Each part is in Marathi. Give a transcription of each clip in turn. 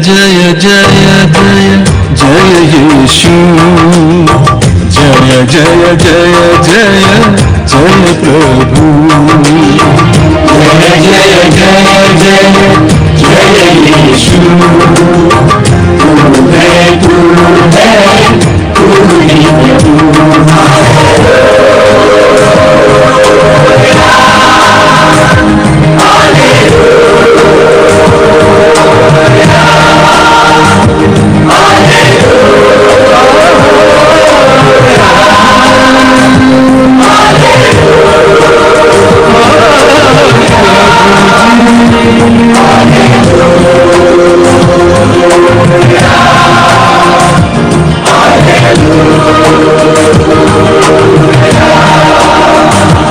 जय जय जय जय येशू जय जय जय जय जय प्रभु जय जय जय जय जय येशू तू है तू ही प्रभु जय जय जय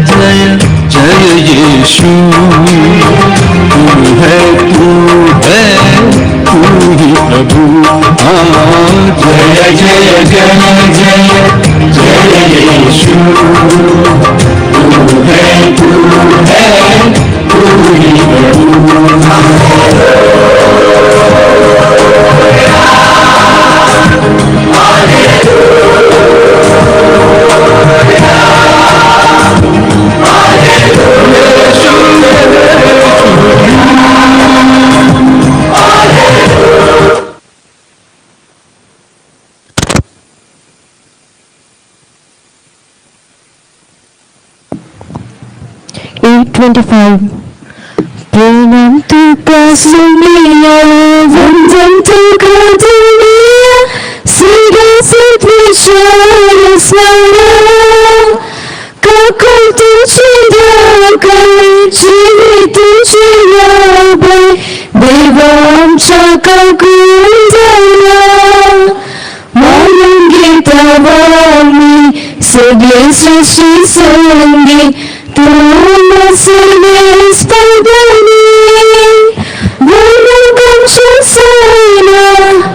जय जय यीशु तू है तू ही प्रभु जय जय जय जय जय यीशु तू है तू ही प्रभु Prenam tu kasumia, vantam tu kadunia, siga sitvishala snara, kakul tu chidakai, chivi tu chidabai, devam chakakundala, manangita vami, sagle sashi sangi, Tuma service padani, Vunagam shasana,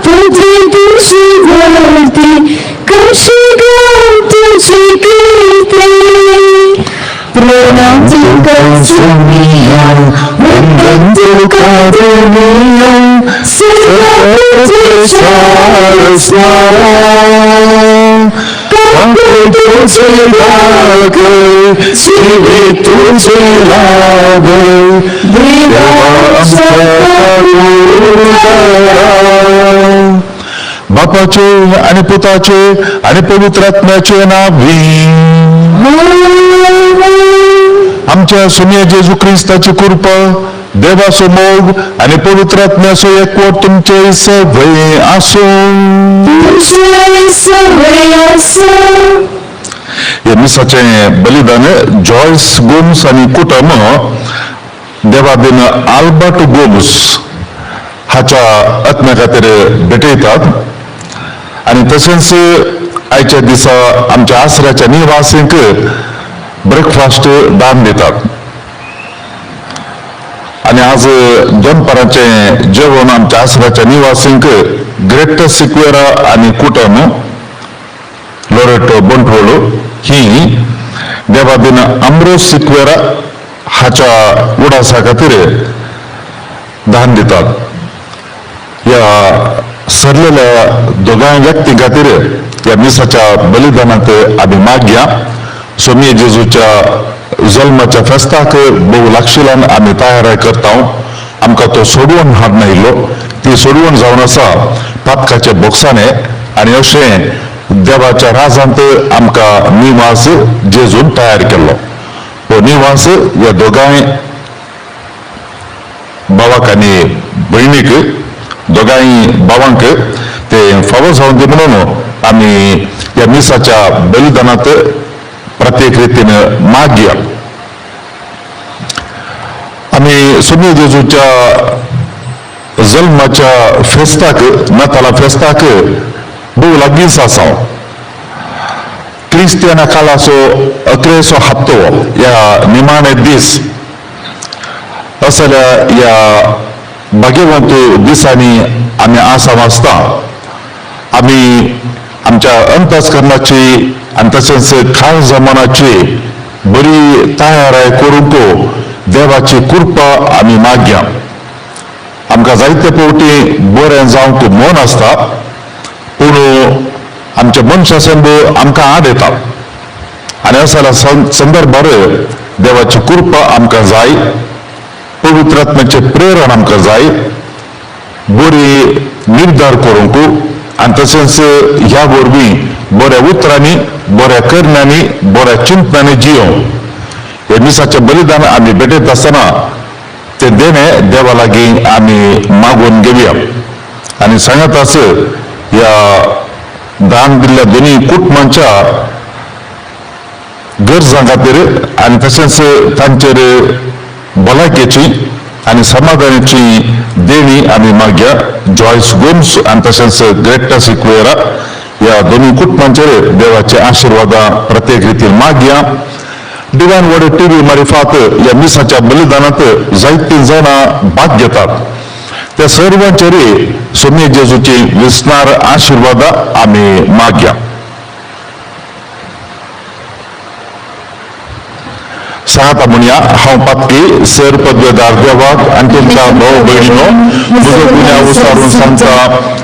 Pudri dushi varti, Kashigam tuchikite, Pranam tu kasumya, Vandam tu kaduniya, Siddha Sara. तुझे लागे जीवे तुझे लागे बापाचे आणि पुताचे आणि पवित्र आत्म्याचे नावे आमच्या सुन्या जेजू ख्रिस्ताची कृपा देवासो मोग आणि पवित्र आत्म्यासो एकवट तुमचे सवय असो या मिसाचे बलिदान जॉयस गोम्स आणि कुटुंब देवादिन आल्बर्ट गोम्स हाच्या आत्म्या खातीर भेटयतात आणि तशेंच आयच्या दिसा आमच्या आसऱ्याच्या निवासींक ब्रेकफास्ट दान दितात आणि आज दनपाराचे जेवण आमच्या आसऱ्याच्या निवासींक ग्रेटर सिक्वेरा आणि कुटुंब लोरेटो बंटवोलो ही देवादिन अम्ब्रोस सिक्वेरा हाच्या उडासा खातीर दान दितात या सरलेल्या दोगांय व्यक्ती खातीर या मिसाच्या बलिदानात आम्ही मागया सोमी जेजूच्या जल्माच्या फेस्ताक बहु लागशिलान आम्ही तयारी करता आमकां तो सोडवून हाड नायिल्लो ती सोडवून जावन आसा पातकाच्या बॉक्साने आणि अशें देवाच्या राजांत आमकां निवास जेजून तयार केल्लो हो निवास या दोगांय भावाक आनी भयणीक दोगांय भावांक ते फावो जावन दी म्हणून आमी या मिसाच्या बलिदानात प्रत्येक रितीन मागया आमी सोमी जेजूच्या जल्माच्या फेस्ताक नाताला फेस्ताक बहु लागींच आसा क्रिस्तियाना काळाचो 11सो हप्तो या निमाणे दीस असल्या या भाग्यवंत दिसांनी आमी आसा वाचता आमी आमच्या अंतस्करणाची आणि तसेच खास जमानाची बरी तयारी करूंक देवाची कृपा आम्ही मागया. आमकां जायते फावटी बरें जावंक मन आसता, पूण आमच्या मनशा संबो आमकां आड येता. आनी अशा संदर्भार देवाची कृपा आमकां जाय, पवित्र आत्म्याचे प्रेरण आमकां जाय, बरी निर्धार करूंक आनी तशेंच ह्या वरवीं बऱ्या उतरांनी, बऱ्या करण्यांनी, बऱ्या चिंतनांनी जियोंक. हे मिसाचें बलिदान आमी भेटयत आसतना ते देणें देवा लागीं आमी मागून घेवया. आनी सांगत आस ह्या दान दिल्ल्या दोनी कुटुंबांच्या गरजां खातीर आनी तशेंच तांचेर भलायकेची आनी समाधानाची देणी आमी मागया. जॉयस गोम्स आनी तशेंच ग्रेटा सिक्वेरा ह्या दोनी कुटुंबांचेर देवाचे आशिर्वादां प्रत्येक रितीन मागया. डिवायन वर्ड टीव्ही मार्फत या मिसाच्या बलिदानात जायतीं जाणां भाग घेतात. त्या सर्वांचेर सोम्य जेजूची विस्तार आशिर्वादां आमी मागया. सांगता म्हणया, हांव पातकी सर पदवेदार देवाक आनी तुमच्या भाव भयणीनो, म्हजो गुन्या उसारून सांगता,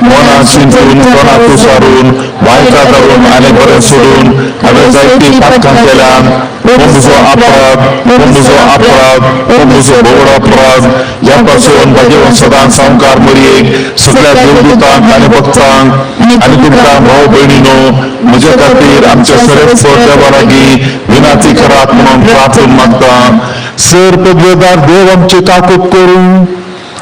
मना चिंतून, तोंडाक उसारून, वायका धरून आनी बरें सोडून हांवें जायतीं पातकां केल्यान हो म्हजो अपराध, हो म्हजो अपराध, हो म्हजो व्हड अपराध. ह्या पासून भाग्यवान सदांच संवकार मरयेक सगळ्या देवदूतांक आनी भक्तांक आनी तुमकां भाव भयणीनो, म्हजे खातीर आमच्या सर्वेस्वर देवा लागीं विनाती करात म्हणून प्रार्थना मागता. सर पदवेदार देव आमची काकूट करून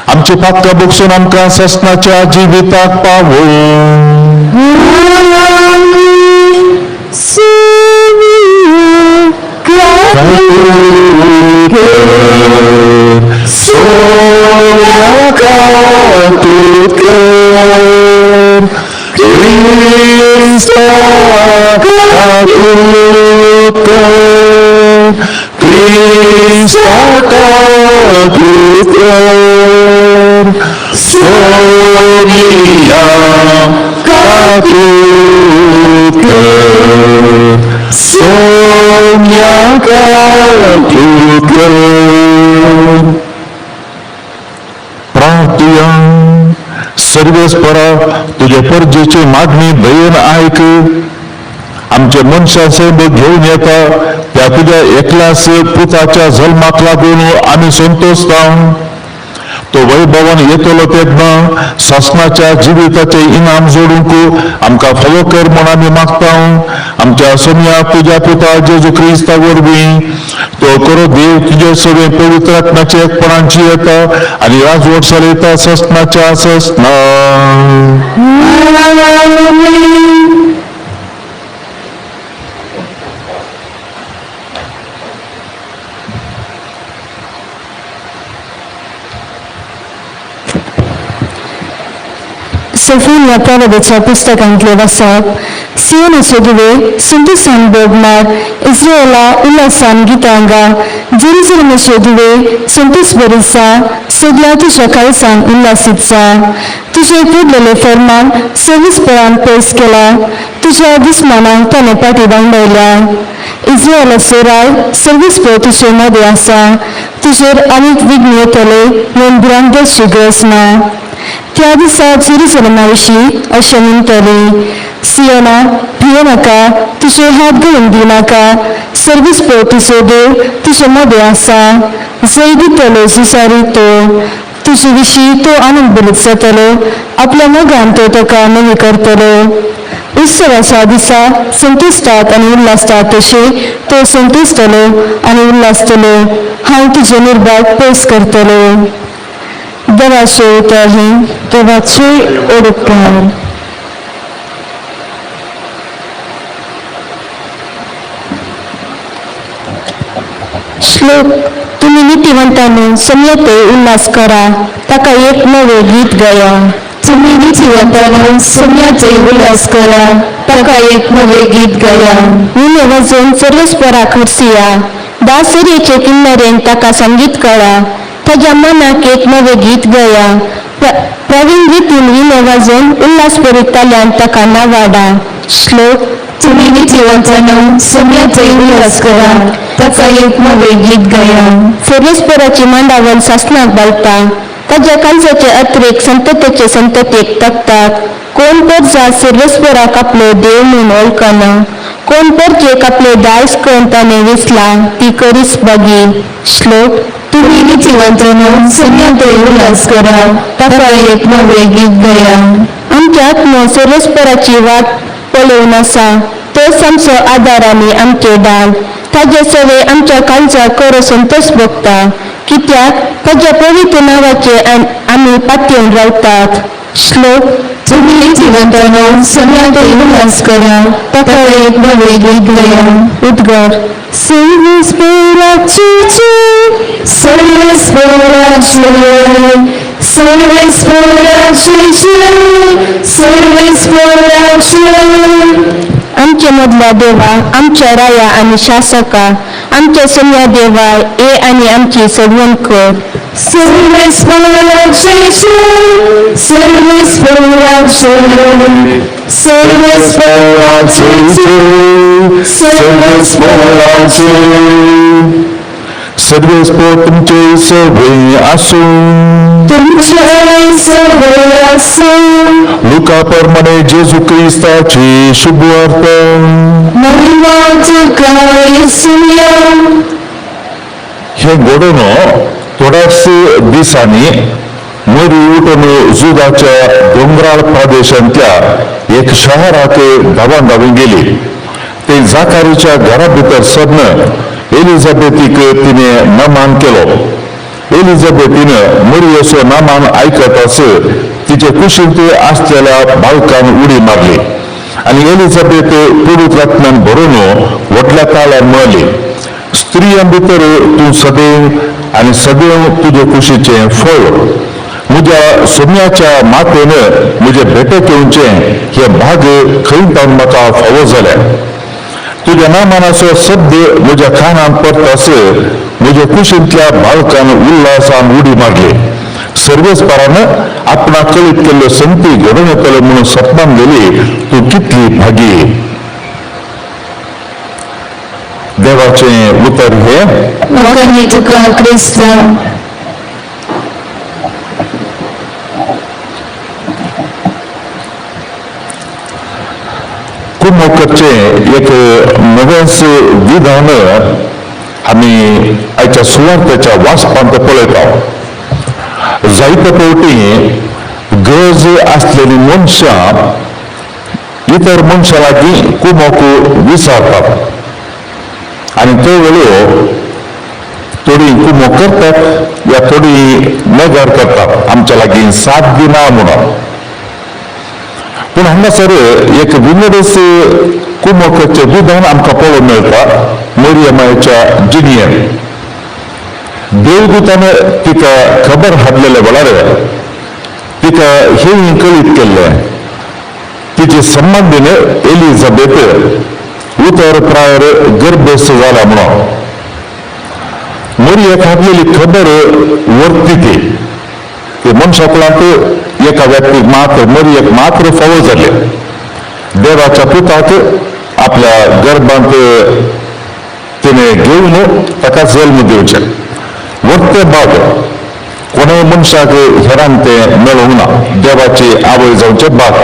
आमची पातकां बक्षून आमकां ससनाच्या जिविताक पावो. सर्वेस्परा तुझे परजेची मागणी दयेन आयक. आमचे मनशा सैब घेऊन येता त्या तुझ्या एकल्याच पुताच्या जल्माक लागून आमी संतोषता. तो वैभवान येतलो तेन्ना शासनाच्या जिविताचे इनाम जोडूंक आमकां फावो कर म्हूण आमी मागता. आमच्या सोम्या तुज्या पुता जेजू क्रिस्ता वरवीं तो करो देव तुजे सगळे पवित्र आत्म्याचे एकपणांची येता आनी राजवट चलयता ससनाच्या ससना. सफून या प्रवादाच्या पुस्तकांतले वाचप. सियोन सोदुवे संतोषान बोगमार, इस्रायेला उल्हासान गितांगा, जेरुसलेम सोदुवे संतोष बरिसा, सगळ्या तुझ्या काळजान उल्हासीतसा. तुझे पुडलेले फरमान सविस्परान पेश केला, तुझ्या दुस्मानांक ताणे पाटी बांगडयल्या. इस्रायेलाचो राय सविस्पर तुजे मध्ये आसा, तुजेर आनीक विघ्न येतले म्हूण भिरांत गरज ना. त्या दिसा जेरुसलेमा विशीं अशें म्हणटली, सियोना भिये नाका, तुजे हात घालून दिनाका, सर्विस्पर तुजो देव तुजे मध्ये आसा. जय दितलो जुसारी तो, तुजे विशीं तो आनंद भरीत जातलो, आपल्या मोगान तो ताका नवी करतलो. उत्सवाच्या दिसा संतुश्टात आनी उल्हासतात तशें तो संतुश्टलो आनी उल्हासतलो. हांव तुजे निर्भाग पेश करतलो. देवाचे उतर ही देवाचे ओडकार. श्लोक. तुम्ही नीतिवंतांनो सम्यते उल्हास करा, ताका एक नवे गीत गाया. तुम्ही नीतिवंतांनो सम्यते उल्हास करा, ताका एक नवे गीत गाया. उणे वाजोवन सर्वेस्पराक हरसिया, दासरीचे किन्नरेन ताका संगीत करा, ताच्या मनाक एक नवे गीत गाया. प्रवीण रितीन विणे वाजोवन उल्हास भरीत ताल्यान ताका नावाडा. श्लोक. तुम्ही नीतिवंतांनो सौम्यातही उल्हास करा ताका एक नवे गीत गाया. परस्पराची मांडावल सासनाक बाळटा ताच्या काळजाचे अतिरेक संततेचे संततेक तकतात. कोण परजा सर्वस्वराक आपलो देव म्हणून ओळखना. कोण परचेक आपले दायज करून ताणे विसला ती करीस बागी. श्लोक. तुम्ही नीतिवंतांनो सौम्यातही उल्हास करा ताका एक नवे गीत गाया. आमच्या आत्म सर्वस्वराची वाट पळवून आसा तोच आमचो आदार आनी आमचे दान. ताजे सवे आमच्या काळजा कर संतोष भोगता कित्याक ताच्या पवित्र नावाचे आमी पातयेवन रावतात. श्लोक. तुम्ही नीतिवंतांनो सौम्यातही उल्हास करा ताका एक नवे गीत गाया. उद्गार. सर्वस्वराची जय सर्वस्वराची सर्वस्वराची जय सर्वस्वराची. आमचे मधला देवा आमच्या राया आणि शासका आमच्या सौम्या देवा ए आणि आमची सडवण कर. सर्वस्वराची जय सर्वस्वराची सर्वस्वराची सर्वस्वराचे सर्वस्व तुमचे सगळे असो तुमचे सगळे असो. लुका प्रमाणे जेजू ख्रिस्ताची शुभ अर्थ. महिमा तुका येसूया. हे घडून थोड्याच दिसांनी मरी उठून जुदाच्या डोंगराळ प्रदेशांतल्या एक शहराक धांवन धांवन गेली. ते जाकारीच्या घरा भितर सदन एलिझाबेथीक तिने नमान केलो. एलिझाबेथीनं मरियेचो नामान आयकताच तिचे कुशींत आसलेल्या बाळकान उडी मारली आणि एलिझाबेथ पुडूत रत्नान भरून व्हडल्या ताळ्यान म्हळली, स्त्रियां भितर तूं सदैव आणि सदैव तुझे कुशीचे फळ. म्हज्या सोम्याच्या मातेन म्हजे भेटेक येवचे हे भाग खंय जावन म्हाका फावो जाल्या. तुझ्या नामानाचो शब्द म्हज्या कानान पडताच म्हज्या कुशींतल्या बाळकान उल्हासान उडी मारली. सर्वेस्परान आपणा कळीत केल्ल्यो संगती घडोवन येतल्यो म्हणून सपनान गेली. तूं कितली भागी. देवाचे उतर हे. मोगानी तुका क्रिस्त. कुमोकचे एक नवेच विधान आम्ही आयच्या सुवार्थेच्या वाचपांत पळयता. जायते फावटी गरज आसलेली मनशां इतर मनशां लागीं कुमोक विचारतात आनी ते वेळो थोडी कुमोक करतात या थोडी नगार करतात आमच्या लागीं साथ दिना म्हणून. पूण हांगासर एक विंगडच कुमोकचे विधान आमकां पळोवंक मेळटा मरियमाच्या जिणयेन. देवदूतान तिका खबर हाडलेले वेळार तिका हेय कळीत केल्लें तिचे संबंदीन एलिझाबेथ उतर प्रायर गर्भस्थ जाला म्हणून. मरियेक हाडलेली खबर वर्ती ती मनशाकलांत एका व्यक्तीक मात्र मरियेक मात्र फावो जाले. देवाच्या पुताक आपल्या गर्भांत तिने घेवन ताका जल्म दिवचे. वर्ते बाद कोणूय मनशाक हेरांक ते मेळूंक ना देवाची आवय जावचे बाद.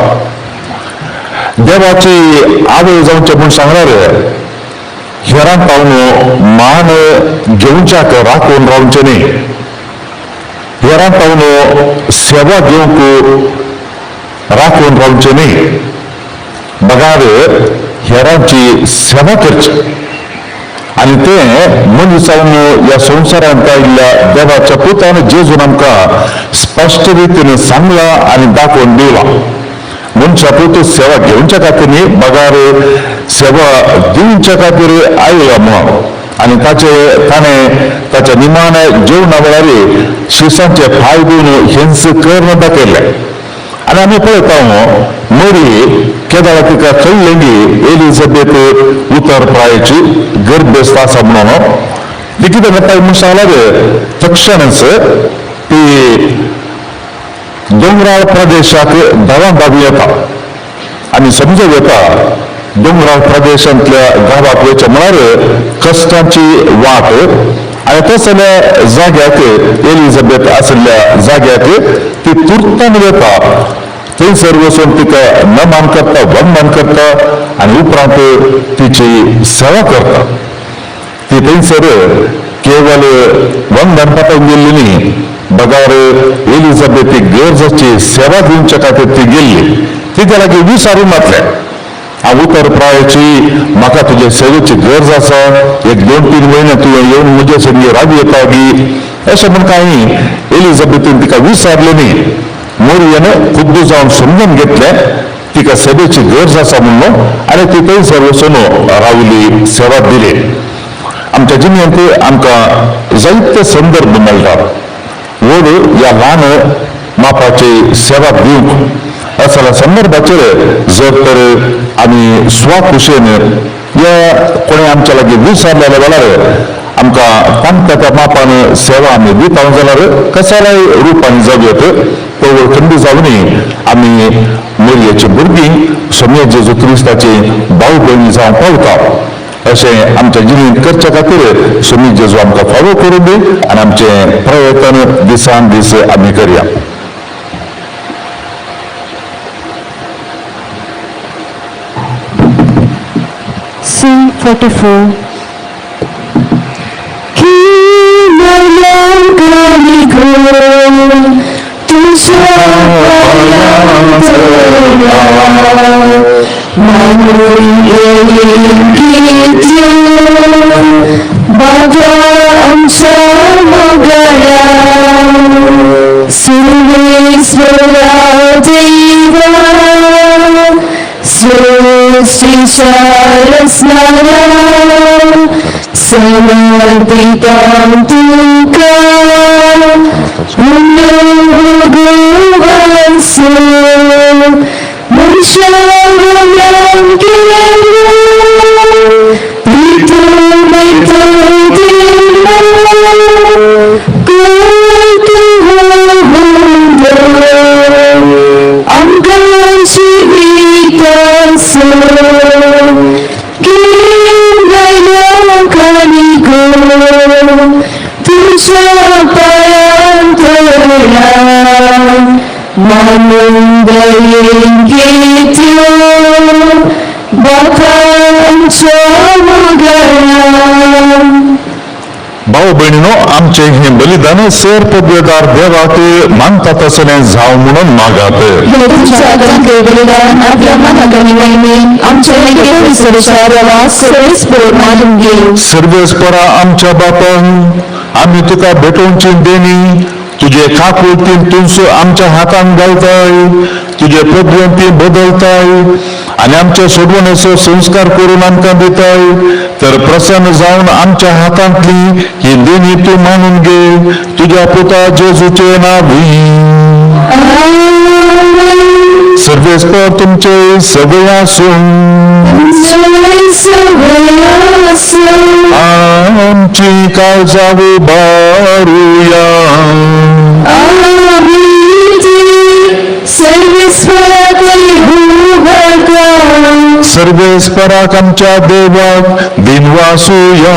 देवाची आवय जावचे म्हूण सांगल्यार हेरांक पावन मान घेवच्याक राखून रावचे न्ही. हेरांक पावन सेवा घेवंक राखून रावचे न्ही. बगार हेरांची सेवा करची आनी ते मनीस जावन ह्या संवसारांत आयिल्ल्या देवाच्या पुतान जेजून आमकां स्पश्ट रितीन सांगला आनी दाखोवन दिला. मनशा पुत सेवा घेवच्या खातीर न्ही बगार सेवा दिवच्या खातीर आयला म्हणून. आनी ताणें ताच्या निमाण जेवणा वेळार शिसांचे पाय दिवन हिंस कर्ण दाखयले. आनी आमी पळयता मरी केदार तिका कळ्ळें एलिझाबेथ उतर प्रायाची गर्भस्थ आसा म्हणून. ती कितें करता म्हूण सांगल्यार तक्षणच ती दोंगराळ प्रदेशाक धांवन धांवी येता आनी समजूं येता डोंगराळ प्रदेशांतल्या गावात वयच्या म्हळ्यार कश्टांची वाट आणि तसल्या जाग्याक एलिझाबेथ आशिल्ल्या जाग्याक ती तुर्तान वता थंयसर वचून तिका नमन करता वंदन करता आणि उपरांत तिची सेवा करता. ती थंयसर केवळ वंदन पाठवून गेल्ली न्ही, बगार एलिझाबेथीक गरजेची सेवा दिवच्या खातीर ती गेल्ली. ती त्या लागीं विचारून मातल्या, हांव उतरप्रायाची म्हाका तुजे सेवेची गरज आसा, 1-2-3 म्हयने तुवें येवन म्हजे संगी राब येता गी अशें म्हण कांय एलिझाबेथीन तिका विचारलें न्ही. मोरयेन खुद्द जावन समजून घेतलें तिका सेवेची गरज आसा म्हणून आनी ती थंयसर वचून रावली, सेवा दिली. आमच्या जिणेंत आमकां जायते संदर्भ मेळटात. व्हड ह्या ल्हान मापाची सेवा दिवंक असल्या संदर्भाचेर जर तर आमी स्वखुशेन ह्या कोणी आमच्या लागीं विचारलेल्या वेळार आमकां तांकां त्या मापान सेवा आमी दिता जाल्यार कशालाय रुपांनी जावं तो वळखंडी जावनी आमी मोरयेची भुरगीं सोम्य जेजू क्रिस्ताची भाव भयणी जावंक पावता अशें आमच्या जिणेंत करचे खातीर सोमी जेजू आमकां फावो करूं दी आनी आमचे प्रयत्न दिसान दीस आमी करया. Psalm 44. Samardhitam tuka Munuguvasu Munshavam kiru Pitumaitudina Kutuhundo Amkanshivitasu भाऊ बहिणीनो, आमचे हे बलिदान सर पदवेदार देवाक मानता तसले जाव म्हणून मागात. सर्वेस्परा आमच्या बापान आम्ही तुका भेटोवची देणी तुझे काकुळतीन तुंस आमच्या हातान घालताय, तुझे पदव्यांती बदलताय आणि आमच्या सोडवणेचो संस्कार करून आमकां दिताय. तर प्रसन्न जावन आमच्या हातांतली ही देणी तू मानून घे तुझ्या पुता जेजूचे नावी. सर्वेस्पर तुमचे सगळे आसून आमची काळजा उबारूया. सर्वेस्पराक आमच्या देवाक दिनवासूया.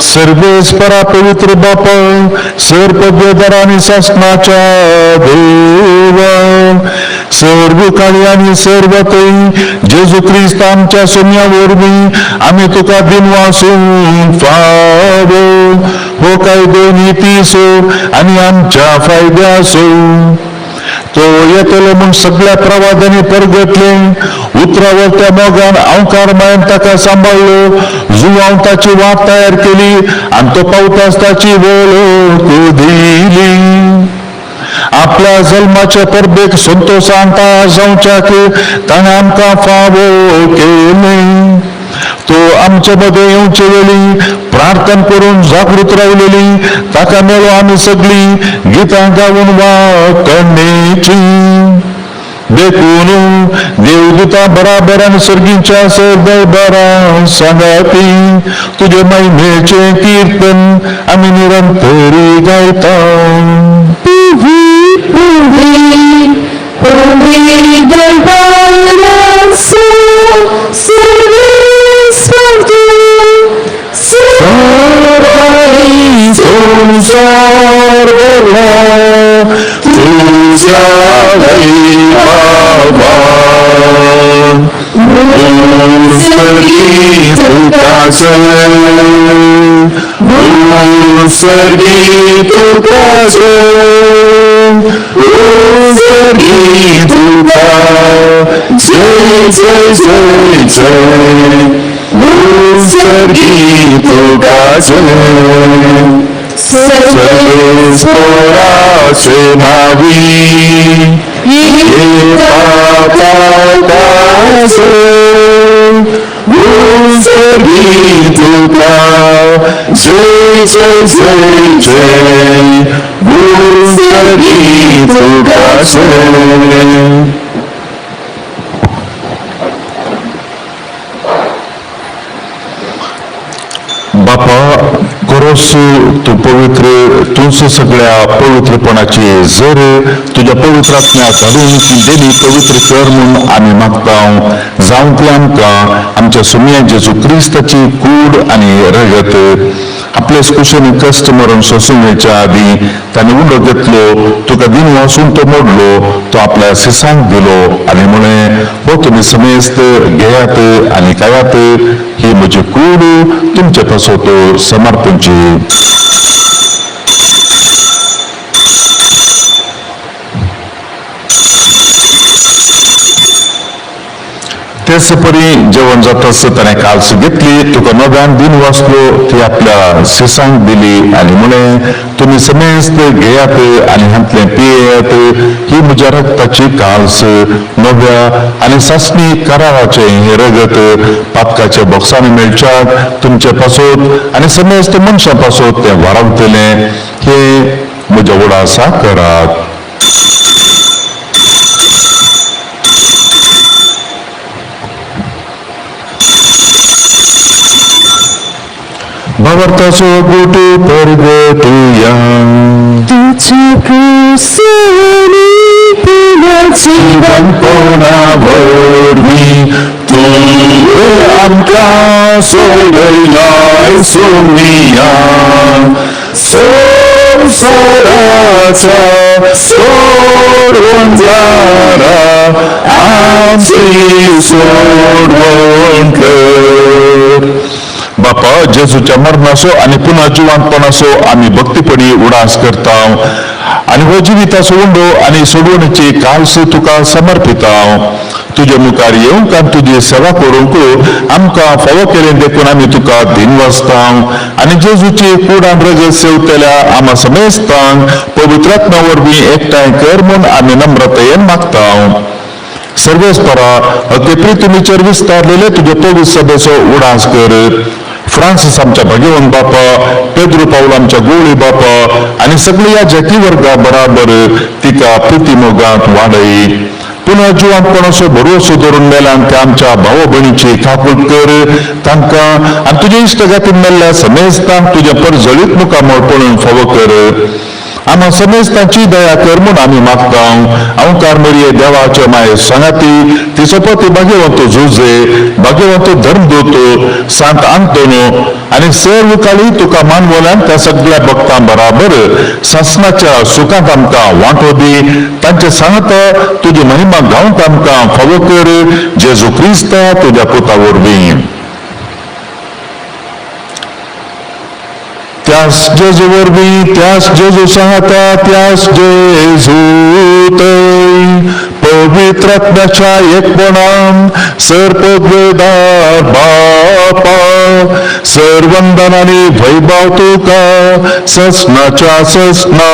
सर्वेस्परा पवित्र बापा सर पदवेदार आणि शासनाच्या देवा सर्व काळी आणि सर्वतई जेजू ख्रिस्त आमच्या सोम्या वरवीं आम्ही तुका दिनवासून फावो हो कायदो नीती सो आणि आमच्या फायद्या सो. तो येतलो म्हूण सगळ्या प्रवादांनी परगटले उतरावर त्या मोगान अवकार मायन ताका सांबाळलो. जुवांव ताची वाट तयार केली आणि तो पावताच ताची वळख दिली. आपल्या जल्माच्या परबेक संतोषान जावच्याक ताणें आमकां फावो केले. तो आमच्या मध्ये येवचे वेळी प्रार्थना करून जागृत रावलेली ताका मेळो आमी सगळी गितां गावून वाकणेची. देखून देवदूतां बराबर आनी सर्गींच्या दरबारां सांगाती तुजे महिमेचे कीर्तन आमी निरंतरी गायता. संसार भला तुझ्या बाबा सर्गी तुकाचे सर्गी तुकाचे सर्गी तुका जय जय जय जय सर्गी तुकाचे सर्वेश्वराचे नावी सर्गी तुका जय जय जय जय सर्गी तुकाचे बापा खरोच तू पवित्र तूच सगळ्या पवित्रपणाची जर तुझ्या पवित्र आत्म्या घालून ती देणी पवित्र कर म्हणून आम्ही मागता जाऊन ते आमकां आमच्या सुमिया जेजू क्रिस्ताची कूड आणि रगत आपल्याच कुशेने कष्ट मरण सोसून आधी त्याने उंडो घेतलो तुका दिन वासून तो मोडलो तो आपल्या शिसांक दिलो आणि म्हणे हो तुम्ही समेस्त घेयात आणि कायात ही म्हजी कूड तुमच्या पासोतो समर्पणची तेच परी जेवण जात असत त्याने कालस घेतली तुका नव्यान दिन वाचलो ती आपल्या शिसांक दिली आणि म्हणे तुम्ही समेस्त घेयात आणि हातले पियेत ही म्हज्या रक्ताची कालस नव्या आणि सासणी कराराचे हे रगत पातकाच्या बॉक्साने मेळच्यात तुमच्या पासोत आणि समेस्त मनशा पासोत ते वारवतले हे म्हज्या वडासा करात भवरताचो गोटे परगतुया जीवन कोणावरवी तू आमकां सोडलाय सोमिया संसाराचा सोडून जारा आमची सोडवण कर बापा जेजूच्या मरणासो आणि पुन्हा जिवंतपणासो आम्ही भक्तीपणी उडास करता आणि हो जिविताचो उंडो आणि सोडवणीची कालस तुका समर्पिता तुझे मुखार येवंक आनी तुजी सेवा करूंक आमकां फावो केलें देखून आमी तुका दिन वाजता आनी जेजूची कूड आनी रगत सेवतल्या आम्हा समेस्तांक पवित्रात्म्या वरवीं एकठांय कर म्हूण आमी नम्रतायेन मागता सर्वेस्परा अके प्रितीचेर विस्तारलेले तुजे पवित्र सभेचो उडास कर फ्रांसिस आमच्या भाग्यवान बापा पेद्रू पाऊल आमच्या गोळी बापा आणि सगळी या जॅकी वर्गा बराबर तिका प्रिती मोगात वाडय पुन्हा जिवंतपणाचो भरवसो धरून मेल्यान त्या आमच्या भाव भयणीची काकूट कर तांकां आनी तुजे इश्टगातीन मेल्ल्या समेस्तांक तुजे परजळीत मुखामळपणून फावो कर आम्हा समेस्तांची दया कर म्हूण आमी मागता अवकार मरिये देवाचे माये सांगाती तिचो पती भाग्यवंतो झुजे भाग्यवंतो धर्मदूत सांत आंतोनो आणि सर्व काळी तुका मानवल्यान त्या सगळ्या भक्तां बराबर सासनाच्या सुखांत आमकां वांटो दी तांचे सांगता तुजी महिमा गावंक आमकां फावो कर जेजू क्रिस्ता तुज्या पुता वरवीं त्यास जेजू वरवीं त्यास जेजू सांगता त्यास जेजू पवित्रात्म्याच्या एकपणान सर्पगदार बापा सर्वंदन आणि वैभव तुका ससनाच्या ससना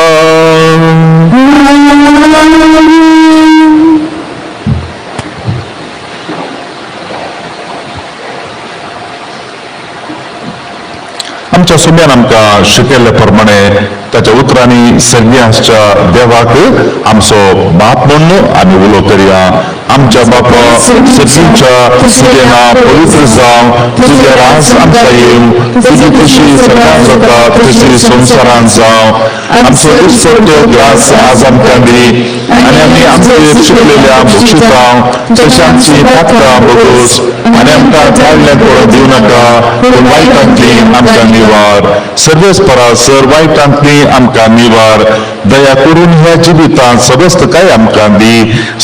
आमच्या सुम्यान आमकां शिकयल्ले प्रमाणे ताच्या उतरांनी सगळ्यांच्या देवाक आमचो बाप म्हणून आमी उलो करया. आमच्या बापा सगळींच्या तुजें नांव पवित्र जावं, तुजें राज आमकां येवं, तुजी खुशी सगळ्यांक जाता तशी संवसारांत जावं. आमचो दिसपट्टो ग्लास आज आमकां दी आनी आमी आमचेर शिकलेल्या मुक्षितांव तशी आमची पातकां बगोस आनी आमकां काडल्यांक पडोवंक दिवं नाका, पूण वायटांतली आमकां निवार. सर्वेस परासर वायटांतली आमकां निवार. दया करून ह्या जिवितांत सबस्तकाय आमकां दी.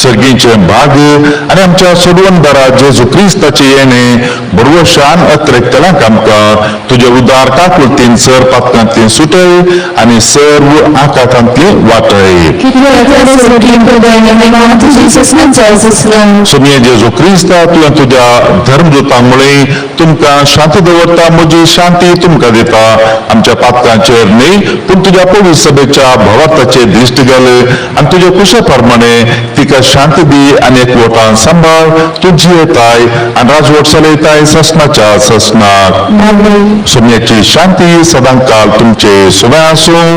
सर्गीचें भाग आनी आमच्या सोडवणदारा जेजू क्रिस्ताचें येणें बडवशान अत्रेकतलांक आमकां तुजे उदार काकुळतीन सर पातकांतली सुटय आनी सर्व आकांतांतली वाटय. सुमये जेजू क्रिस्ता तुवें तुज्या धर्मदूतांमुळे तुमकां शांती दवरता. म्हजी शांती तुमकां दिता. आमच्या पातकांचेर न्ही पूण तुज्या पवित्र सभेच्या भवार्थाचेर दिश्ट घाल आनी तुज्या कुशा प्रमाणे तिका शांती दी आनी एकवटान सांबाळ. तुजी येताय आनी राजवट चलयताय ससनाच्या ससनाक. सुमयेची शांती सदांकाल तुमचे सुबे आसूं.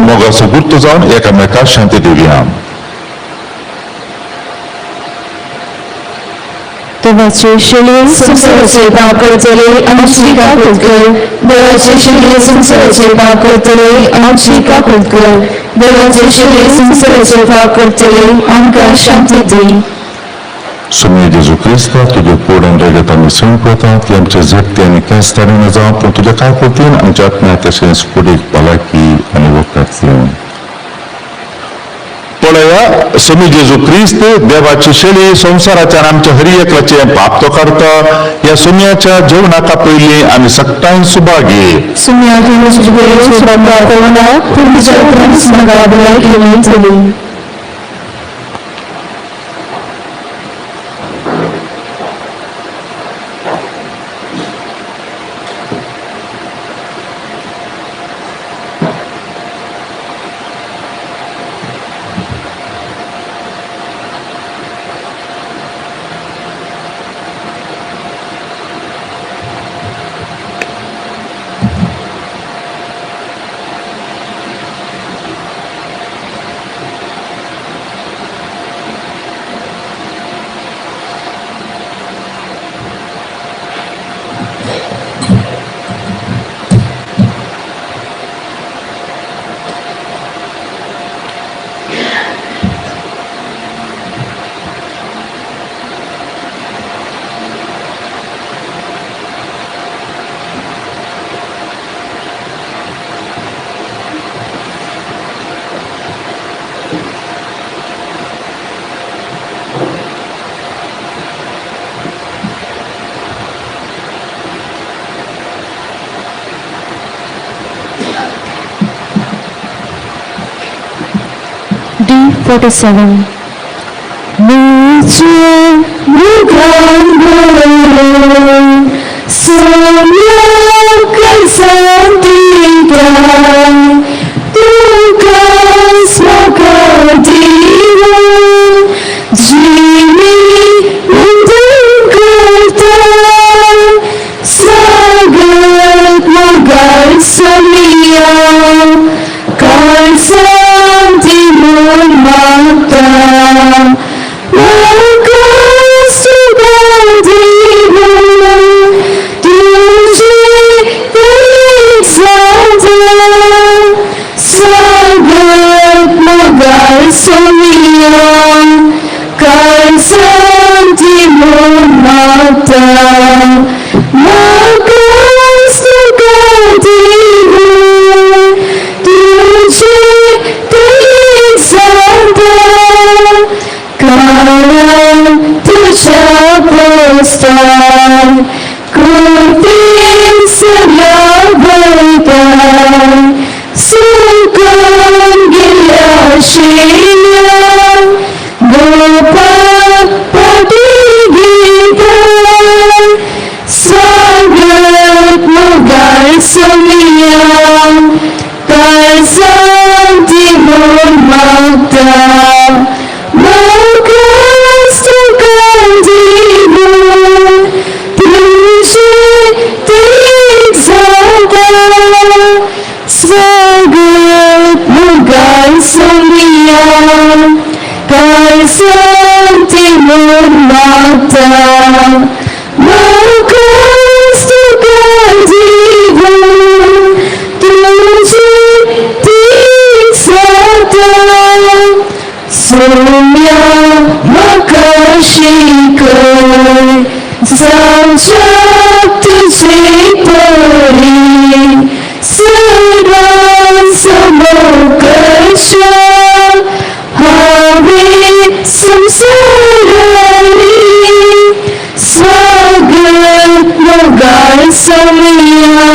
मोगाचो गुर्त जावन एकामेकाक शांती दिवया. देवाचे शेळे संसाराचे पाप करतले आमची काकूट कर. देवाचे शेळे संसाराचे पाप करतले आमची काकूट कर. देवाचे शेळे संसाराचे पाप करतले आमकां शांती दी. सुमये जेजू क्रिस्ता तुजे पोडन रगत आमी संपतात की आमचे झटते आनी केंस तारीन जावं, पूण तुज्या काकुळतीन आमच्या आत्म्या तशेंच कुडीक भलायकी आनी वखद येवं. पळया सुमी जेजू क्रिस्त देवाची शेळी संसाराच्या आमच्या हरी एकल्याचे पाप तो करता. ह्या सुमयाच्या जेवणाका पयलीं आमी सगळ्यांक सुभागी. D47. Exalt स्वागत मुगार सोनिया काय सांगते मन माता मागास तुका जीवन तुझी ती साता सोन्या म्हाका शिकय जावच्या तुझे परी सदां समोकशा हांवें संवसारांनी स्वागत मोगाळ सोनिया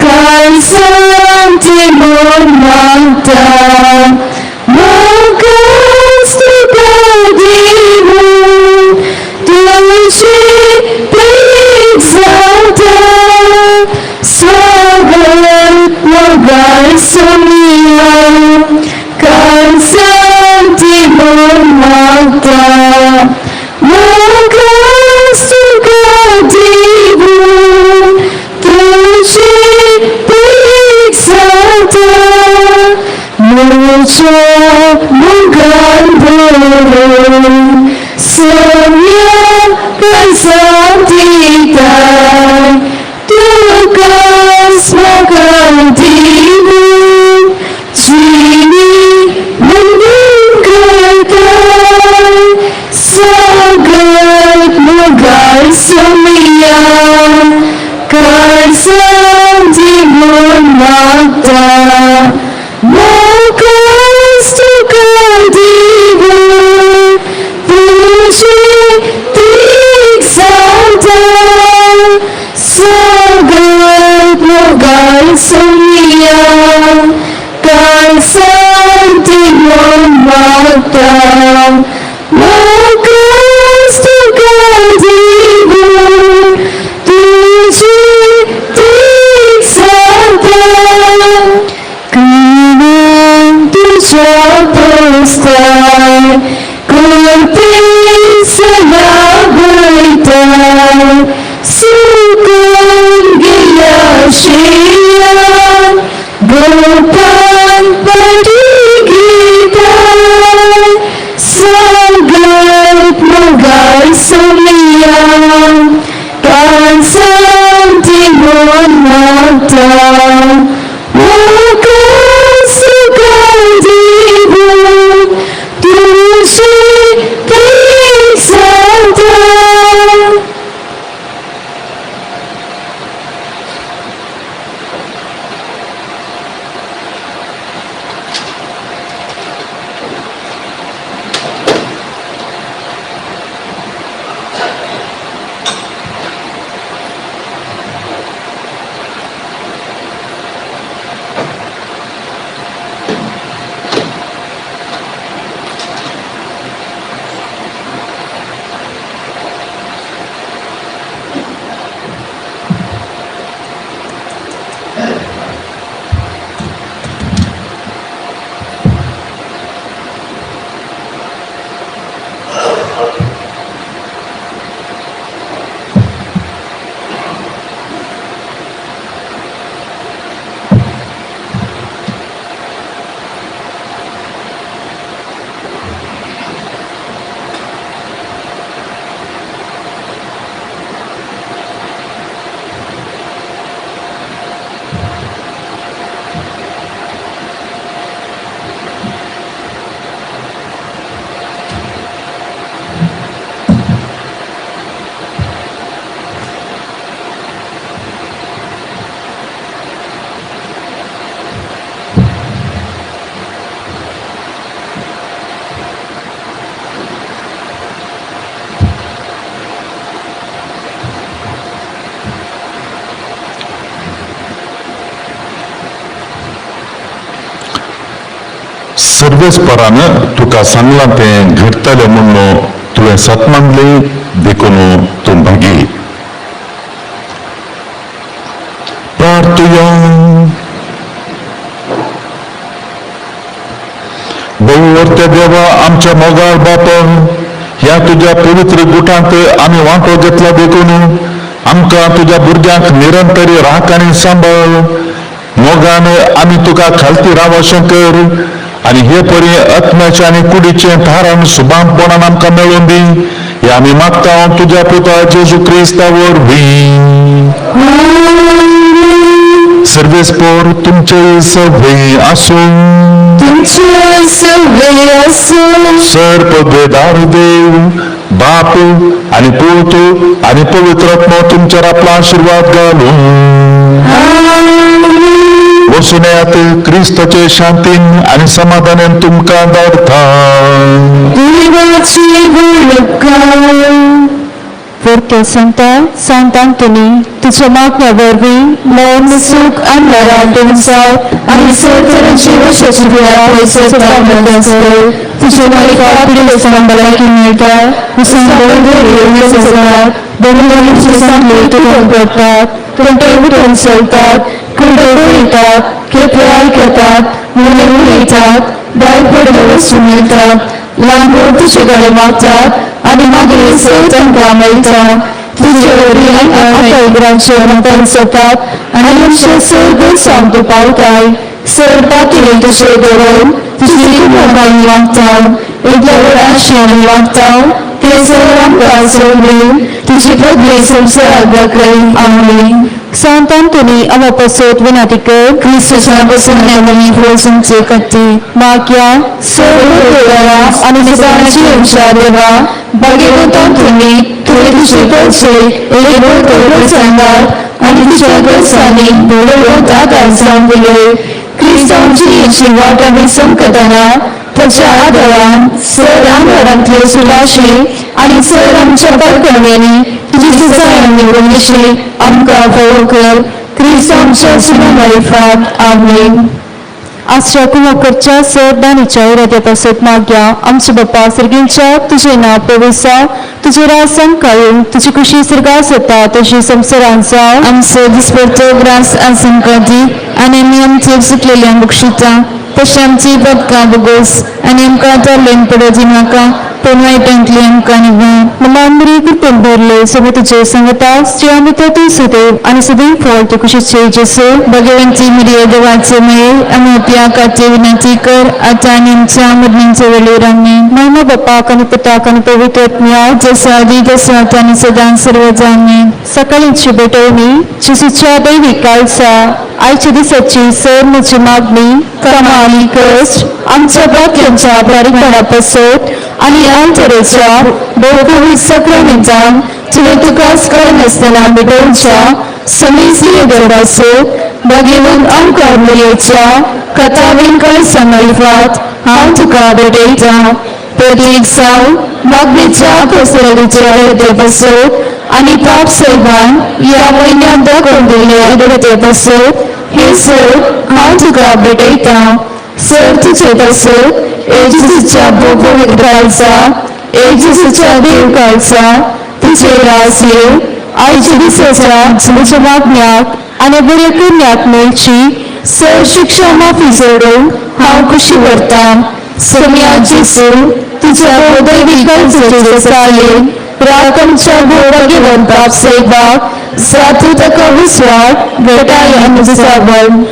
काय सांगते मन माता मागास तुका देवून तुझे प्रेम जाता स्वागत मोगाळ सोनिया काय सांगते मन माता मागास तुका देवून तुझे प्रेम जाता मोच्या मुगार भरून सोनिया काय सांगते काय तुका स्वागत देवून जिणी मंगल करताय स्वागत मोगाळ सोनिया काय सांगते मन माता मागास तुका देवून तुझे प्रेम जाता स्वागत मोगाळ सोनिया काय सांगते मन माता मागास तुका देवून तुझे प्रेम जाता कानान तुझ्या पोसताय करते सलाहयताय सुकून गेल्या शेयान गोपान पाठी घेताय स्वागत मोगाळ सोनिया काय सांगते मन माता मागास तुका देवून तुझे प्रेम जाता सर्वेस्परानं तुका सांगला तें घडतलें म्हणून तुवें सतमानली देखून तूं भागी. प्रार्थया. बहुवर्त्या देवा, आमच्या मोगाळ बापा, ह्या तुझ्या पवित्र गुटांत आम्ही वांटो घेतला देखून आमकां तुज्या भुरग्यांक निरंतरी राखण सांबाळ. मोगान आमी तुका खालती राव अशें कर आनी हे परी आत्म्याचें आनी कुडीचें थारण सुभानपणान आमकां मेळोवन दी. हे आमी मागता तुज्या पुता जेजू क्रिस्ता वरवीं. सर्वेस्पोर तुमचे सभे आसूं. तुमचे सगळे आसूं. सर्पभेदार देव बाप आनी पूत आनी पवित्र आत्मा तुमचेर आपलो आशिर्वाद घालूं. वसुन्यात क्रिस्ताचे शांतीन आनी समाधानान तुमकां धाडटा. देवाची बळकां. Porque Sant Antoni, तुझ्या मागण्या वरवीं मन सुख अंधारांतून आणि सतरांची वर्षाची वेळा पैसे तुझे मालिका पिढी सांभाळायला मिळता. दोन्ही चांगले तुटून पडतात. कंटे उठून चलतात. खंडे येतात. खेपे ऐकतात. मुले येतात. दार पडले वस्तू मिळतात. लांब तुझे गळे मागतात आणि मागे त्यांना मिळतात. तुझे ग्रांचे नंतर सतात आणि मनुष्य सर्व सांगतो पावताय. सरपाती तुझे धरून तुझी मोबाईल वागतात. एकदा आशियाने वागतात. ते सर आमकां सोडले तुझी पदवी संसारात करीन. आमीन. Sant Antoni, amapasot vinatikar, Kristusa bersama Yesus kati. Magya, Saudara आणि निदानाची अंशा देवा भाग्यवंत तुम्ही तुझे पैसे एक बोलतो सांगाल आणि तुझ्या गरजाने बोलवत आधार सांगितले. ख्रिस्तांची वाट आम्ही संकटाना त्याच्या आधारान सर आमदारांतले सुलाशे आणि सर आमच्या पालकांनी तुझी सजाय निवडून आमकां फोव कर. ख्रिस्तांच्या सुनामारिफात. आमीन. आजच्या कुमाकरच्या सरदानीच्या इराद्यापासत माग्या आमचे बाप्पा सर्गींच्या तुझे नाव पविसा. तुझे राज संकाळून तुझी खुशी सर्गास येता तशी संसारांत जाव. आमचे दिसपडतो ग्रास आसंकादी आणि आमी आमचे सुटलेल्या बक्षिता तशें आमची बदकां बगोस आनी आमकां तरलेन पडोवची नाका पण वायटांतली आमकां निवड. मलांबरी कृपेन भरले सगळे तुझे सांगतास जे आम्ही तर तू सदैव आणि सदैव फळ ते खुशीचे जेसू. भगवंती मिरिय देवाचे मेळ आमी आपल्या काचे विनंती कर आता आनी आमच्या मरणीचे वेळेर. आमीन. महिमा बाप्पाक आणि पिताक आणि पवित्र आत्म्या जसा आदी तसा आता आनी सदां सर्व जाणे. सकाळीची भेटवणी जेसूच्या दैविक काळचा आयच्या दिसाची सर म्हजी मागणी कमाली कष्ट आमच्या वाक्यांच्या बारीकपणापासत आणि अंतरेच्या बहुविध सक्रमितान तुला तुकाच करनासतना भेटवच्या समीसीय गरबासत भगवंत आमकां मिरयेच्या कथावीन कळसा मारिफात हांव तुका भेटयता. प्रत्येक साव मागणेच्या पसरलीच्या हृदयापासत आणि पाप सैवान या महिन्यात दाखोवन दिल्ल्या हृदयापासत हे सर हांव तुका भेटयता. सर तुझे पासत जेजूच्या पवित्र काळचा जेजूच्या देव काळचा तुझे रास येव. आयच्या दिसाच्या म्हज्या मागण्याक आणि बरे करण्याक मेळची. सर शिक्षा माफी सोडून हांव खुशी करता. समिया जेसू तुझ्या दैवी काळजाचे सालेन राख आमच्या भोवभाग्यवान पाप सैवाक जातू ताका विस्वाट घटाया म्हजे साबण.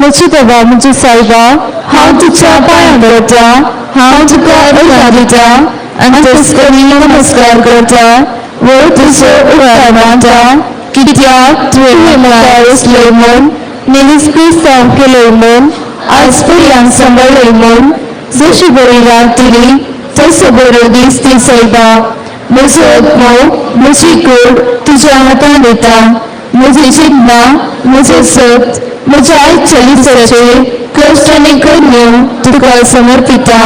म्हजी देवा म्हजी सायबा हांव तुझ्या पांयां पडटा. हांव तुका अभिमान दिता आनी तेचकरी नमस्कार करता. वो तुजो उपकार मानता कित्याक तुवें म्हाका उसलय म्हूण नेहमीच क्रिस्तांव केलय म्हूण आज पर्यंत सांबाळ्ळय म्हूण. जशी बरी रात दिली तसो बरो दीस ती सैबा. म्हजो आत्मो म्हजी कूड तुज्या हातांत दिता. म्हजी चिंतना म्हजें सत म्हज्या आयच्या दिसाचे कश्ट आनी कन्यो तुका समर्पिता.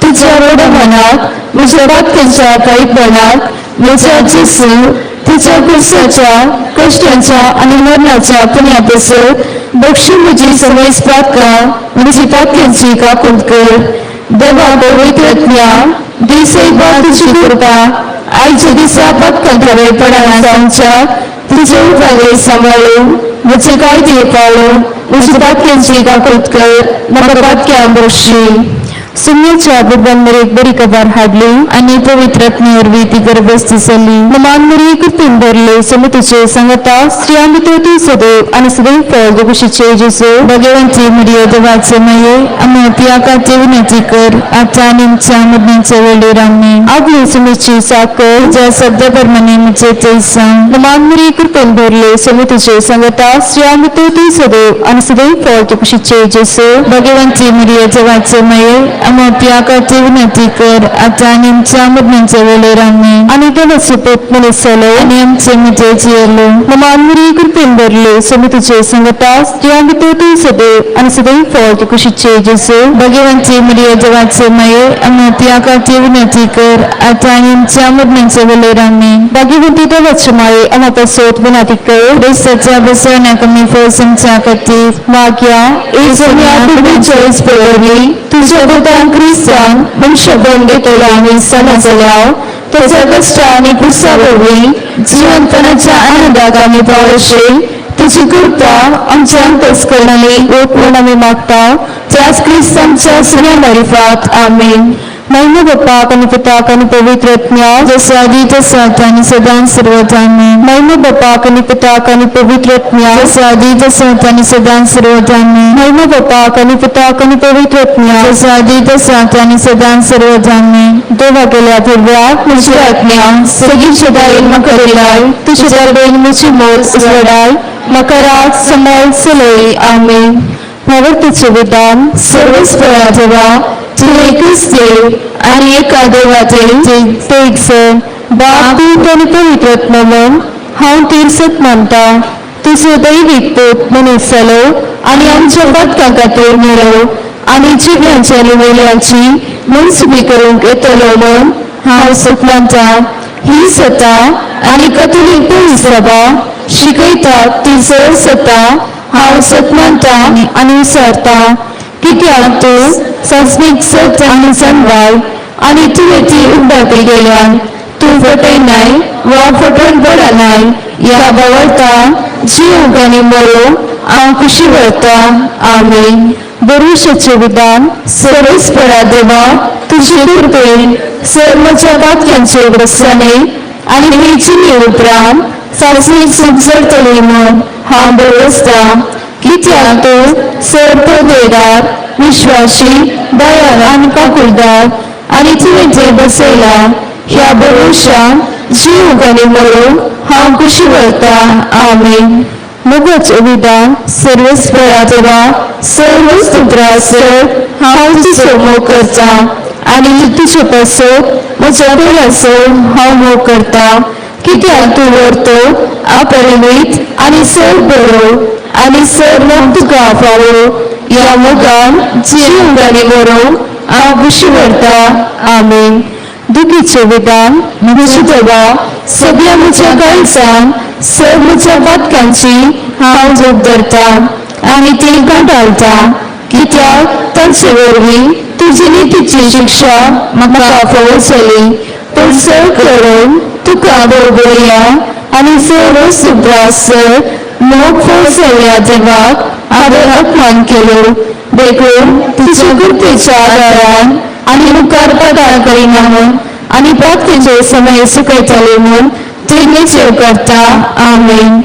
तुज्या व्हडा मनाक म्हज्या भक्तांच्या पायपणाक म्हज्या जेसू तुज्या कुर्साच्या कश्टांच्या आनी मरणाच्या पुण्यापासत बक्षी म्हजी समज पातकां म्हजी पातक्यांची काकूट कर. देवा पवित्र आत्म्या दिसैबा तुजी कृपा आयच्या दिसा भक्तां खरेपणान जावच्या तुजे उपाय सांबाळून म्हजे कायदे पाळून म्हजी पातक्यांची काकूट कर. म्हाका पातक्यां बक्षी. सुन्याच्या बुडवांवर एक बरी कबार हाडली आणि पवित्रात्म्यावरवी ती गर्भस्थ जाली. नमान मरी कृपेन भरले समितीचे सांगता श्री आंबितोती सदैव आणि सदैव फळ दोषीचे जेसो भगवंती मरिया देवाचे माये आम्ही त्याकाचे विनंती कर आता आणि आमच्या मरणाच्या वेळेर आमेन. आपली सुमीची साकर ज्या सद्यप्रमाणे मुझे ते सांग. नमान मरी कृपेन भरले समितीचे सांगता श्री आंबितोती सदैव आणि सदैव फळ दोषीचे जेसो भगवंती मरिया देवाचे माये आम्ही त्याकाचे विनंती कर आता आणि आमच्या मरणाच्या वेळेर आमेन. आणि देवाचे पोत मनुष्यालो आणि आमचे मुझे जियलो. नमान मरी कृपेन भरले समितीचे सांगता श्री आंबितोती सदैव आणि सदैव फळ दोषीचे जेसो भगवंती मरिया देवाचे माये आम्ही त्याकाचे विनंती कर आता आणि आमच्या मरणाच्या वेळेर आमेन. भाग्यवंती देवाचे माये आम्हाला सोत विनंती कर Cristaच्या बसवण्या कमी फळसंच्या खातीर माग्या येसुनी पूर्वी चॉईस पळवली तुझ्या भूतान क्रिस्तान मनुष्य घेतला आम्ही समजल्या त्याचा कष्ट आणि कुसावरवी जीवनपणाच्या आनंदात आम्ही पावशे तुझी कृपा आमच्या अंतस्करणाने म्हणून आम्ही मागता त्याच ख्रिस्तांच्या सगळ्या मारिफात आमेन. महिमा बाप्पाक आणि पिताक आणि पवित्र आत्म्या जसं आधी तसं आता आणि सदा सर्वत आमेन. महिमा बाप्पाक आणि पिताक आणि पवित्र आत्म्या जसं आधी तसं आता आणि सदा सर्वत आमेन. महिमा बाप्पाक आणि पिताक आणि पवित्र आत्म्या जसं आधी तसं आता आणि सदा सर्वत आमेन. देवा गेल्या पूर्व्या तुझी आज्ञा सगळी दाईल मकरेलाय तुझी दरबेन मुची मोज वडाय मकरात समोर सलोई आमेन. प्रवर्तीचे विधान सर्वच फळाजवा तू एकच देव आणि एका देवाचे ते एक सण बाप दूत आणि पवित्र आत्मा म्हण हांव तीर्सत मानता तुझो दैवीक पोत मनुष्यालो आणि आमच्या पदका खातीर मेळो आणि जिव्यांच्या निवेल्यांची मनसुबी करूंक येतलो म्हण हांव सुखमानता. ही सत्ता आणि कथोलिक पुलीस सभा शिकयता ती सर सत्ता हांव सतमानता आणि विसरता. कित्याक तूं संस्मीक सत आणि संभाळ आणि तुवें ती उबारती गेल्यान तूं फटयनाय वा फटोवन पडनाय या बावरता जीव आनी मरो हांव खुशी व्हरता. आमेन. भरवशाचे विधान सर्वच पडा देवा तुझे कृपेन सर म्हज्या पातक्यांचे प्रसन्ने आणि मेचिनी उपरांत सासणी सुजरतली म्हूण हांव बरसता. कित्याक तूं सर पदवेदार विश्वासी दयाळ आनी पाकुळदार आणि तुवें जे बसयला ह्या भरोशान जीव आनी मरो हांव खुशी व्हरता. आमेन. मोगाचे विधान सर्वच देवा सर्व स्तोत्रा सर हांव तुजो मोग करता आणि तुजे पासत म्हज्या देवाचो हांव मोग करता. कित्याक तूं व्हरतो अपरिमीत आणि सर बरो आणि सर मोग तुका फावो या मोगान जीव आनी मरो हांव खुशी व्हरता. आमेन. दुखीचे विधान म्हजी देवा सगळ्या म्हज्या काळजान सर म्हज्या पातकांची हांव जोग धरता आणि ती गांठाळटा. कित्याक तांचे वरवीं तुजी नितीची शिक्षा म्हाका फावो जाली. पण सर करून तुका बरोबरया आणि सर्व सुप्रास सर मोग फावो जाल्ल्या देवाक हांवें अपमान केलो. देखून तुजे कृपेच्या आदारान आणि मुखार पदार करिना म्हूण आणि प्रार्थनेचे समय सुकयतले म्हूण ती निश्चय करता. आमेन.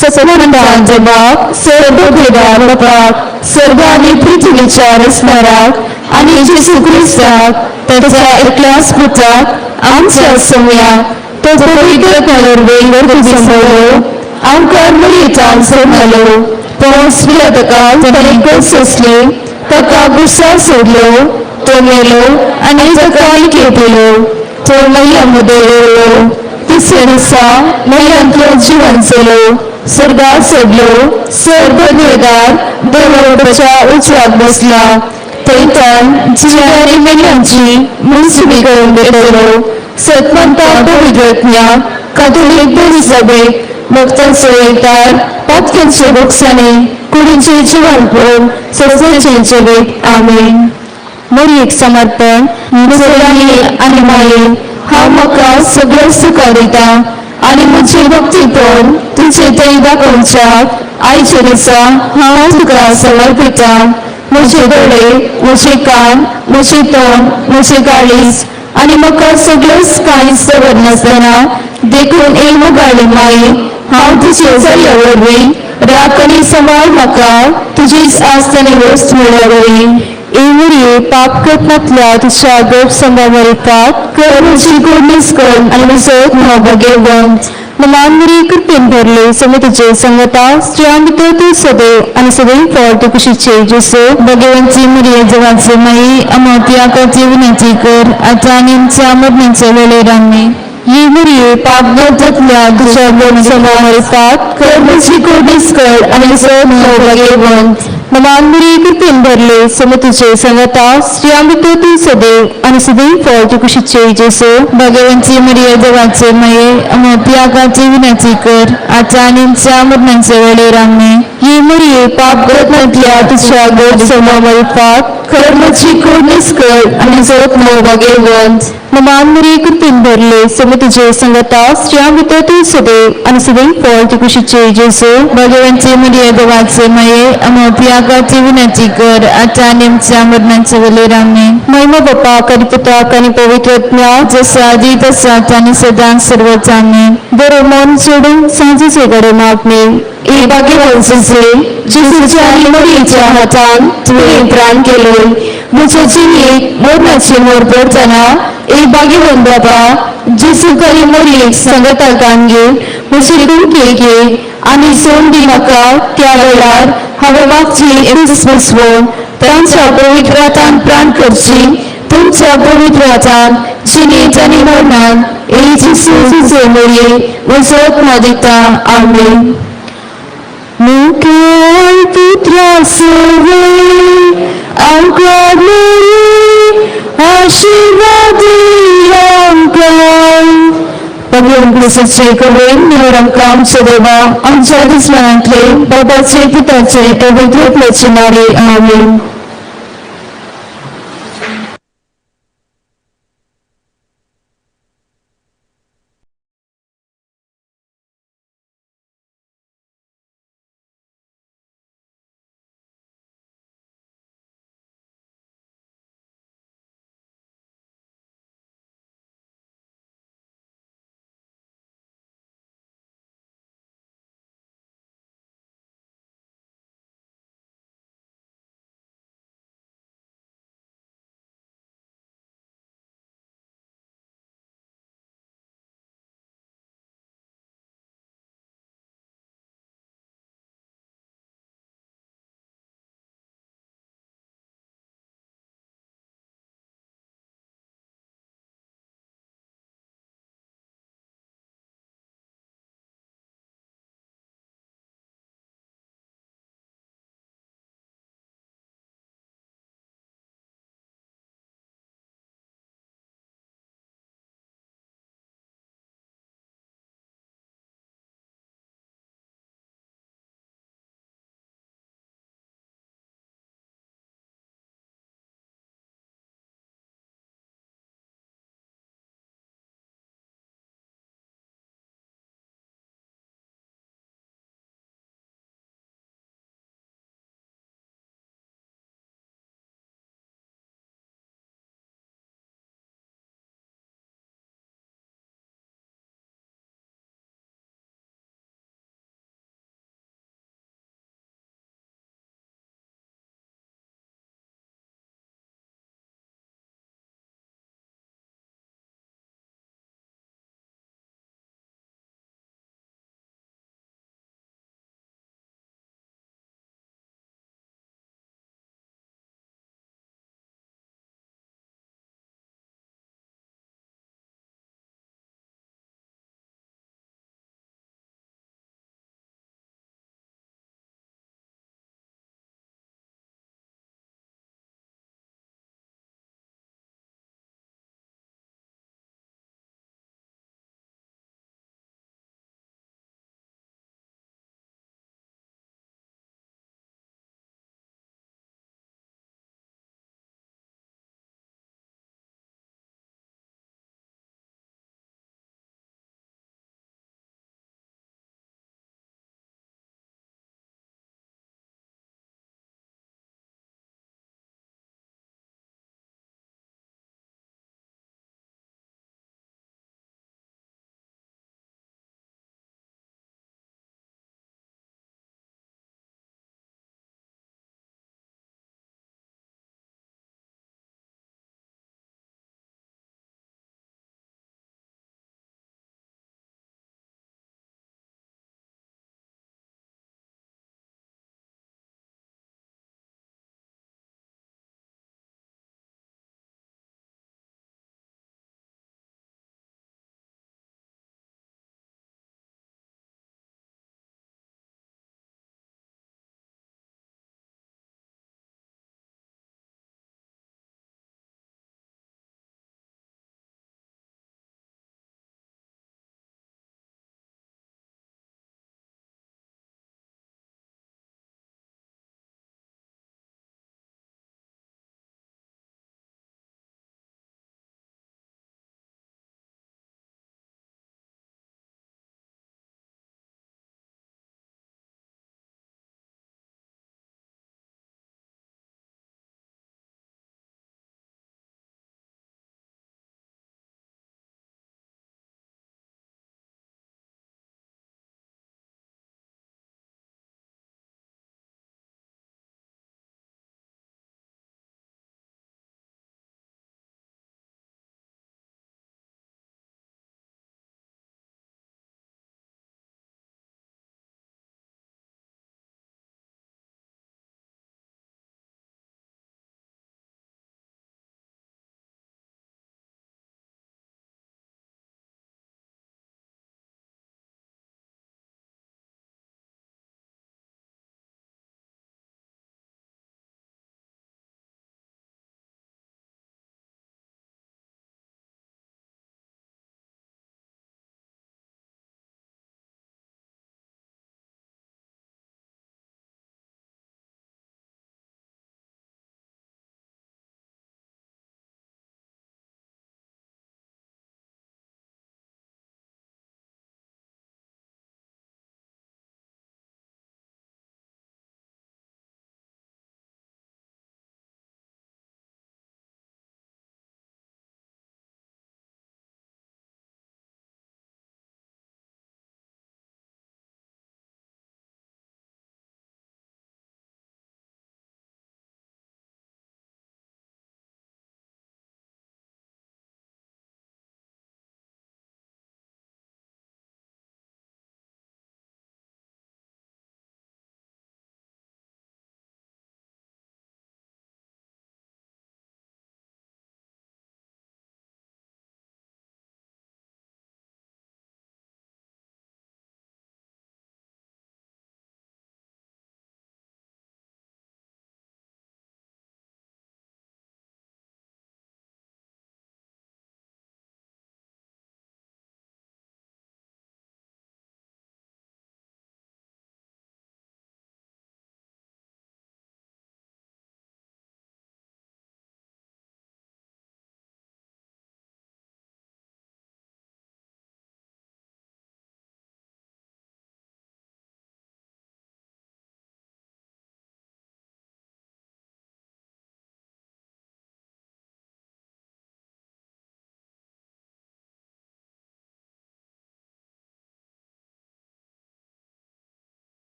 सत्संगता जबाब सर्व भेदार बापाक सर्व आणि पृथ्वीच्या रचणाराक आणि जेसू ख्रिस्ताक त्याच्या एकल्याच पुत्राक आमच्या सम्याक तो पवित्र कलर सांभाळलो आमकां मरियेंतल्यान जल्मलो. पावस विलातकाल ताणें कस सोंसली ताका गुस्सा सोडलो. तो मेलो आणि ताका केलो. तो महिलांमध्ये येयलो. तिसऱ्या दिसा महिलांतलो जिवन जलो. स्वर्गात सोडलो. सर पदवेदार देवाच्या उजवाक बसला. थंयच्यान जिवारी महिलांची मनसुबी करून घेतलो. सतमंता पवित्र आत्म्या कातोलीक बरी सभेक भक्तांचो वैतार पातक्यांचे भोगसाणे कुडींचे जिवनपण सगळ्यांचे जिवीत. आमेन. मरियेक समर्पण मुसलानी आणि माये हांव म्हाका सगळें सुखां दिता आणि म्हजी भक्तीपण तुजे थंय दाखोवच्याक आयच्या दिसा हांव तुका समर्पिता. म्हजे दोळे, म्हजे कान, म्हजे तोंड, म्हजे काळीज आणि म्हाका सगळेंच कांयच खबर नासतना देखून एक मुगाळी माये हांव तुजे चलये वरवीं राख आनी सांबाळ म्हाका तुजीच आस्त आनी वस्त मेळ्ळ्या वरवीं. Mary, पाप करतनातल्या तुझ्या गोड संभावरितात कर म्हजी गोडणीस कर आनी म्हजो न्हव भाग्यवंत. नमान मरी कृपेन भरले समे तुझे संगता स्त्रियां भितर तू सदैव आणि सदैव फळ तू कुशीचे जेसो भगवंती मरिये जगाचे माई अमोती आकाची विनंती कर आता आनी आमच्या मरणाच्या वेळेर आमेन. ये मरी पाप करतनातल्या तुझ्या गोड संभावरितात कर म्हजी गोडणीस कर आनी म्हजो न्हव भाग्यवंत. नमान मरी कृपेन भरले समे तुझे संगता स्त्रियां भितर तू सदैव आणि सदैव फळ तू कुशीचे जेसो भगवंती मरिये जगाचे माये अमोती आकाची विनंती कर आता आनी आमच्या मरणाच्या वेळेर आमेन. ये मरी पाप करतनातल्या तुझ्या गोड संभावरितात कर म्हजी गोडणीस कर आनी म्हजो न्हव भाग्यवंत. नमान मरी कृपेन भरले समे तुझे संगता स्त्रियां भितर तू सदैव आणि सदैव फळ तू कुशीचे जेसो भगवंती मरिये देवाचे माये अमोती आकाची विनंती कर आता आनी आमच्या मरणाच्या वेळेर आमेन. महिमा बापा कधी पुत्राक आणि पवित्र आत्म्या जसा आदी तसा आनी सदां सर्वच आमेन. बरो मन सोडून सांजेचे गडे मागणे ए भाग्यवंतचे जेजूच्या आनी मरियेच्या हातान तुवें प्राण केले म्हज्या जिणेक मरणाची मोर पडटना ए भाग्यवंत बाबा जेजू करी मरियेक संगताक आनगे म्हजी कुडके घे आनी सोड दी म्हाका त्या वेळार हांवें वागची एकच बसवून तांच्या पवित्र हातान प्राण करची तुमच्या पवित्र हातान जिणेंत आनी मरणांत ए जेजूचे मरिये म्हजो आत्मा दिता आमेन. मुखेल पुत्रा सर्वे आमकां मेरी आशीर्वाद आमकां भगवंत सच्चे कवेन निवड आमकां आमचो देवा आमच्या दुस्मनांतले बाबाचे पिताचे पवित्र आत्म्याचे नावे आमेन.